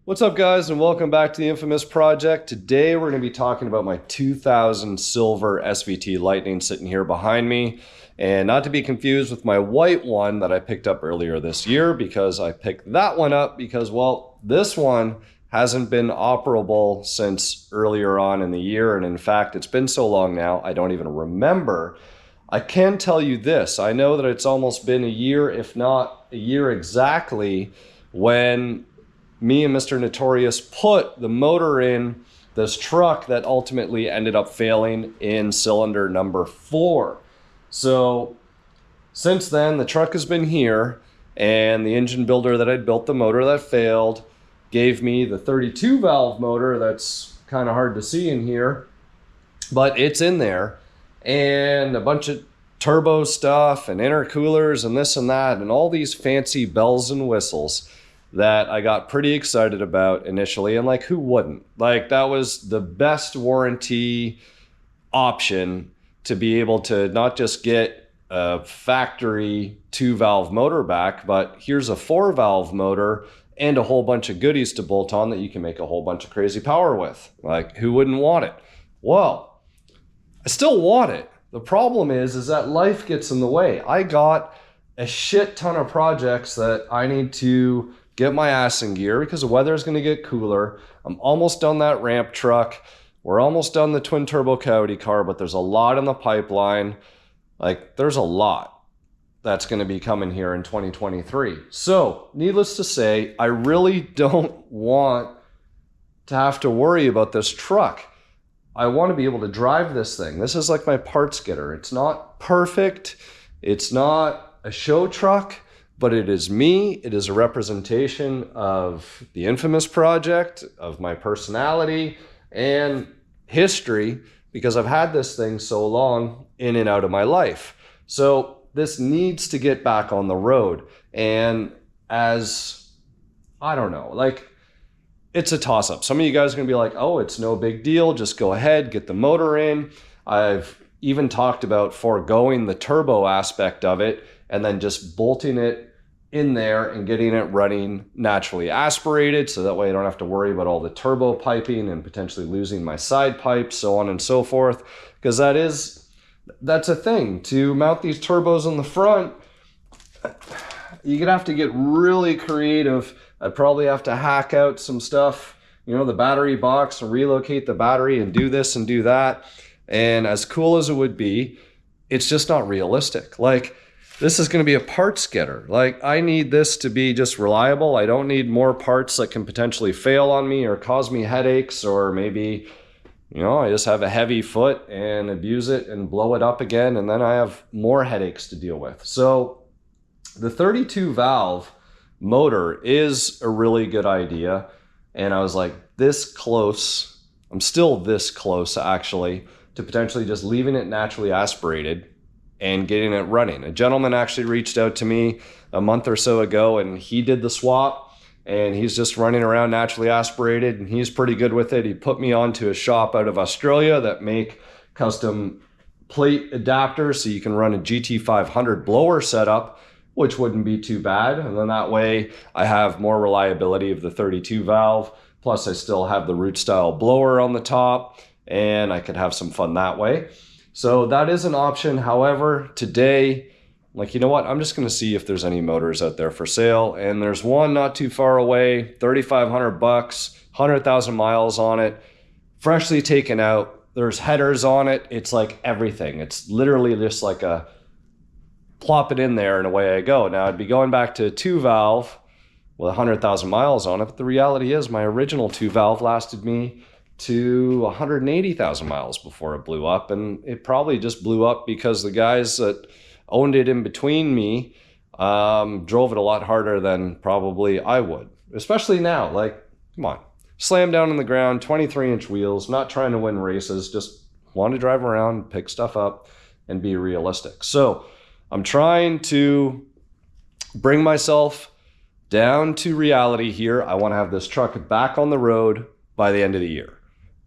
What's up, guys, and welcome back to the infamous project. Today we're going to be talking about my 2000 silver SVT Lightning sitting here behind me, and not to be confused with my white one that I picked up earlier this year, because I picked that one up because, well, this one hasn't been operable since earlier on in the year, and in fact it's been so long now I don't even remember. I can tell you this, I know that it's almost been a year, if not a year exactly, when me and Mr. Notorious put the motor in this truck that ultimately ended up failing in cylinder number 4. So since then, the truck has been here, and the engine builder that I'd built the motor that failed gave me the 32 valve motor that's kind of hard to see in here, but it's in there, and a bunch of turbo stuff and intercoolers and this and that and all these fancy bells and whistles that I got pretty excited about initially. And like, who wouldn't? Like, that was the best warranty option to be able to not just get a factory 2-valve motor back, but here's a 4-valve motor and a whole bunch of goodies to bolt on that you can make a whole bunch of crazy power with. Like, who wouldn't want it? Well, I still want it. The problem is that life gets in the way. I got a shit ton of projects that I need to get my ass in gear because the weather is going to get cooler. I'm almost done that ramp truck. We're almost done the twin turbo Coyote car, but there's a lot in the pipeline. Like, there's a lot that's going to be coming here in 2023. So needless to say, I really don't want to have to worry about this truck. I want to be able to drive this thing. This is like my parts getter. It's not perfect. It's not a show truck, but it is me. It is a representation of the infamous project, of my personality and history, because I've had this thing so long in and out of my life. So this needs to get back on the road. And as, I don't know, like, it's a toss-up. Some of you guys are gonna be like, oh, it's no big deal, just go ahead, get the motor in. I've even talked about foregoing the turbo aspect of it and then just bolting it in there and getting it running naturally aspirated, so that way I don't have to worry about all the turbo piping and potentially losing my side pipes, so on and so forth. Because that's a thing. To mount these turbos in the front, you're gonna have to get really creative. I'd probably have to hack out some stuff, you know, the battery box, and relocate the battery and do this and do that. And as cool as it would be, it's just not realistic. Like, this is going to be a parts getter. Like, I need this to be just reliable. I don't need more parts that can potentially fail on me or cause me headaches, or maybe, you know, I just have a heavy foot and abuse it and blow it up again, and then I have more headaches to deal with. So the 32 valve motor is a really good idea. And I was like, this close, I'm still this close actually, to potentially just leaving it naturally aspirated and getting it running. A gentleman actually reached out to me a month or so ago, and he did the swap, and he's just running around naturally aspirated, and he's pretty good with it. He put me onto a shop out of Australia that make custom plate adapters, so you can run a GT500 blower setup, which wouldn't be too bad. And then that way I have more reliability of the 32 valve, plus I still have the root style blower on the top, and I could have some fun that way. So that is an option. However, today, like, you know what? I'm just going to see if there's any motors out there for sale. And there's one not too far away, 3,500 bucks, 100,000 miles on it, freshly taken out. There's headers on it. It's like everything. It's literally just like a plop it in there and away I go. Now I'd be going back to a 2-valve with 100,000 miles on it. But the reality is my original 2-valve lasted me to 180,000 miles before it blew up, and it probably just blew up because the guys that owned it in between me drove it a lot harder than probably I would, especially now. Like, come on, slam down on the ground, 23-inch wheels, not trying to win races, just want to drive around, pick stuff up, and be realistic. So I'm trying to bring myself down to reality here. I want to have this truck back on the road by the end of the year.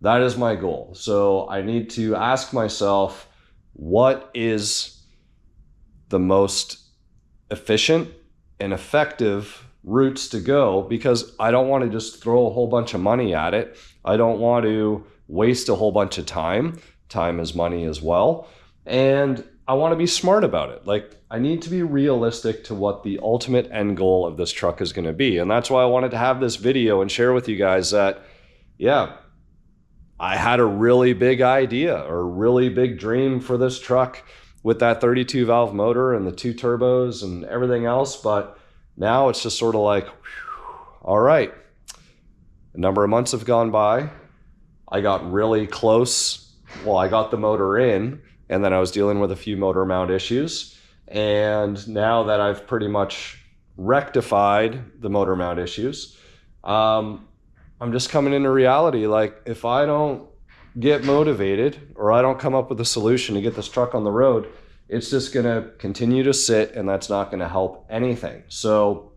That is my goal. So I need to ask myself, what is the most efficient and effective routes to go because I don't want to just throw a whole bunch of money at it. I don't want to waste a whole bunch of time. Time is money as well. And I want to be smart about it. Like, I need to be realistic to what the ultimate end goal of this truck is going to be. And that's why I wanted to have this video and share with you guys that, yeah, I had a really big idea or a really big dream for this truck with that 32 valve motor and the 2 turbos and everything else. But now it's just sort of like, whew, all right, a number of months have gone by. I got really close. Well, I got the motor in, and then I was dealing with a few motor mount issues. And now that I've pretty much rectified the motor mount issues, I'm just coming into reality. Like, if I don't get motivated or I don't come up with a solution to get this truck on the road, it's just going to continue to sit, and that's not going to help anything. So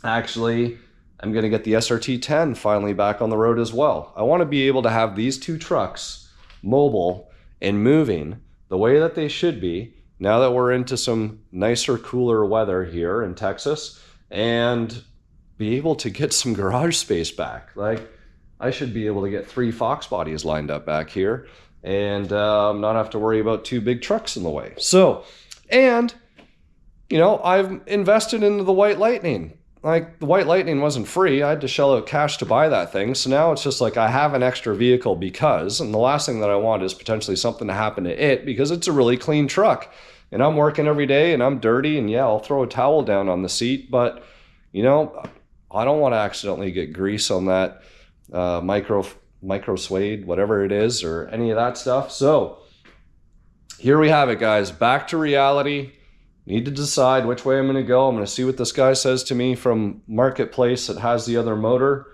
actually, I'm going to get the SRT10 finally back on the road as well. I want to be able to have these 2 trucks mobile and moving the way that they should be now that we're into some nicer, cooler weather here in Texas, and be able to get some garage space back. Like, I should be able to get 3 Fox bodies lined up back here and not have to worry about 2 big trucks in the way. So, and, you know, I've invested into the White Lightning. Like, the White Lightning wasn't free. I had to shell out cash to buy that thing. So now it's just like I have an extra vehicle because, and the last thing that I want is potentially something to happen to it because it's a really clean truck. And I'm working every day and I'm dirty, and yeah, I'll throw a towel down on the seat, but, you know, I don't want to accidentally get grease on that micro suede, whatever it is, or any of that stuff. So here we have it, guys. Back to reality. Need to decide which way I'm going to go. I'm going to see what this guy says to me from Marketplace that has the other motor,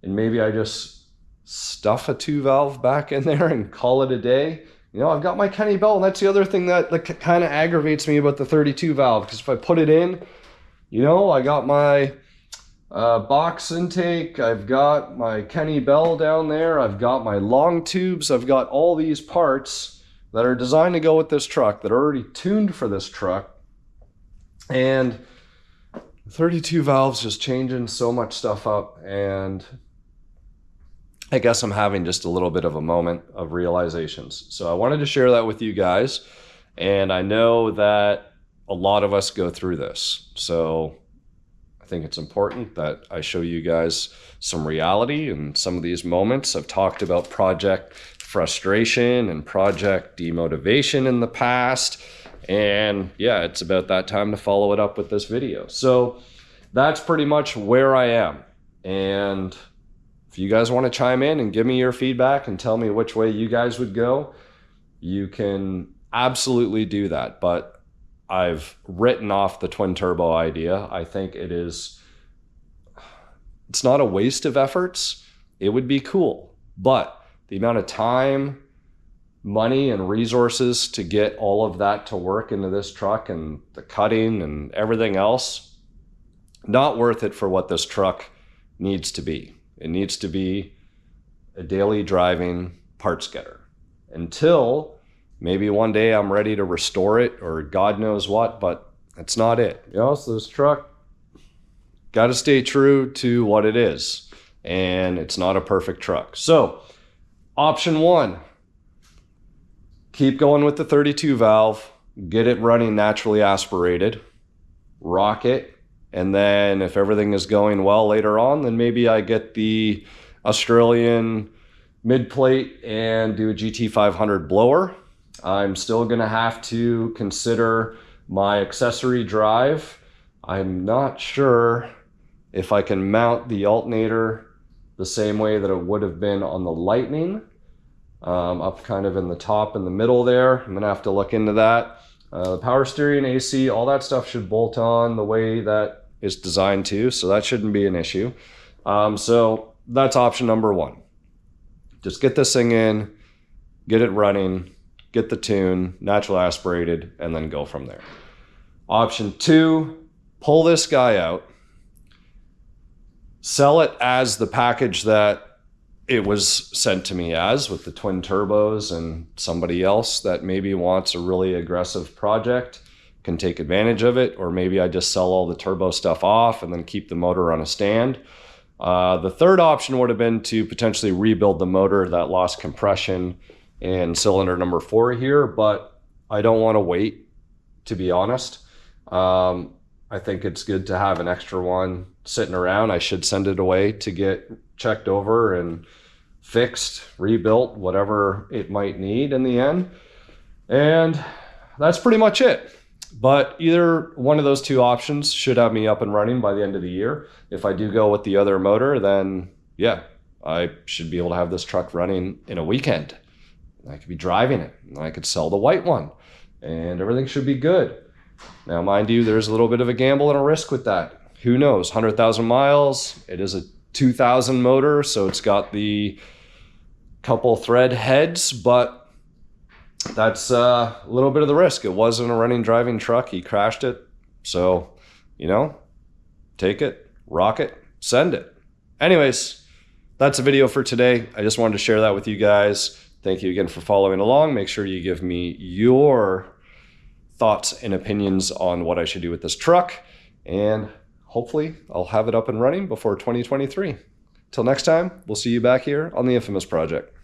and maybe I just stuff a 2 valve back in there and call it a day. You know, I've got my Kenny belt, and that's the other thing that like kind of aggravates me about the 32 valve, because if I put it in, you know, I got my box intake, I've got my Kenny bell down there, I've got my long tubes, I've got all these parts that are designed to go with this truck that are already tuned for this truck. And 32 valves just changing so much stuff up, and I guess I'm having just a little bit of a moment of realizations. So I wanted to share that with you guys, and I know that a lot of us go through this. So I think it's important that I show you guys some reality and some of these moments. I've talked about project frustration and project demotivation in the past. And yeah, it's about that time to follow it up with this video. So that's pretty much where I am. And if you guys want to chime in and give me your feedback and tell me which way you guys would go, you can absolutely do that. But I've written off the twin turbo idea. I think it's not a waste of efforts. It would be cool, but the amount of time, money, and resources to get all of that to work into this truck and the cutting and everything else, not worth it for what this truck needs to be. It needs to be a daily driving parts getter until maybe one day I'm ready to restore it or God knows what, but it's not it. You know, so this truck got to stay true to what it is, and it's not a perfect truck. So option 1, keep going with the 32 valve, get it running naturally aspirated, rock it, and then if everything is going well later on, then maybe I get the Australian mid plate and do a GT500 blower. I'm still gonna have to consider my accessory drive. I'm not sure if I can mount the alternator the same way that it would have been on the Lightning, up kind of in the top in the middle there. I'm gonna have to look into that. The power steering, AC, all that stuff should bolt on the way that it's designed to, so that shouldn't be an issue. So that's option number 1. Just get this thing in, get it running, get the tune, natural aspirated, and then go from there. Option 2, pull this guy out, sell it as the package that it was sent to me as, with the twin turbos and somebody else that maybe wants a really aggressive project. can take advantage of it, or maybe I just sell all the turbo stuff off and then keep the motor on a stand. The third option would have been to potentially rebuild the motor that lost compression in cylinder number 4 here, but I don't want to wait, to be honest. I think it's good to have an extra one sitting around. I should send it away to get checked over and fixed, rebuilt, whatever it might need in the end. And that's pretty much it. But either one of those two options should have me up and running by the end of the year. If I do go with the other motor, then yeah, I should be able to have this truck running in a weekend. I could be driving it, and I could sell the white one, and everything should be good. Now, mind you, there's a little bit of a gamble and a risk with that. Who knows? 100,000 miles. It is a 2000 motor, so it's got the couple thread heads, but that's a little bit of the risk. It wasn't a running, driving truck. He crashed it. So, you know, take it, rock it, send it. Anyways, that's a video for today. I just wanted to share that with you guys. Thank you again for following along. Make sure you give me your thoughts and opinions on what I should do with this truck. And hopefully I'll have it up and running before 2023. Till next time, we'll see you back here on the Infamous Project.